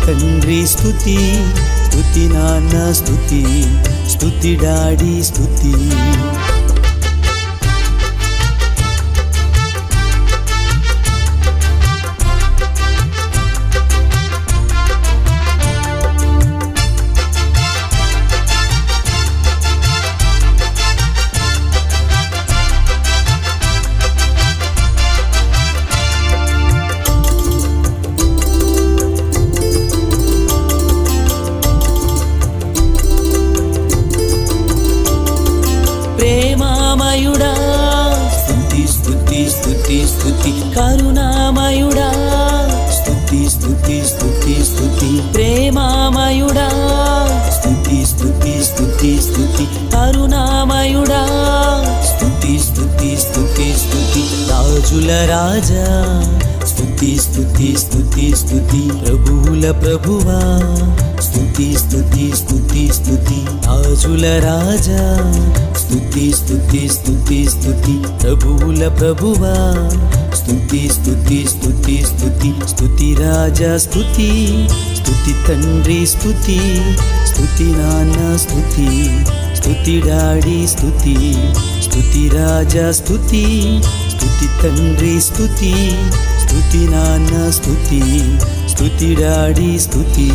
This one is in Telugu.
తండ్రి స్తుతి, స్తుతి నాన్న స్తుతి, స్తుతి డాడీ స్తుతి. ప్రేమామయుడా స్తుతి స్తుతి స్తుతి స్తుతి, కరుణామయుడా స్తుతి స్తుతి స్తుతి స్తుతి, ప్రేమామయుడా స్తుతి స్తుతి స్తుతి స్తుతి, కరుణామయుడా స్తుతి స్తుతి స్తుతి స్తుతి, రాజుల రాజా స్తుతి స్తుతి స్తుతి స్తుతి, ప్రభువుల ప్రభువా స్తుతి స్తుతి స్తుతి స్తుతి, రాజుల రాజా స్తుతి స్తుతి స్తుతి స్తుతి, ప్రభువుల ప్రభువా స్తుతి స్తుతి స్తుతి స్తుతి, స్తుతి రాజా స్తుతి, స్తుతి తండ్రి స్తుతి, స్తుతి నాన్న స్తుతి, స్తుతి డాడీ స్తుతి, స్తుతి రాజా స్తుతి, స్తుతి తండ్రి స్తుతి, స్తుతి నాన్న స్తుతి, స్తుతి డాడీ స్తుతి.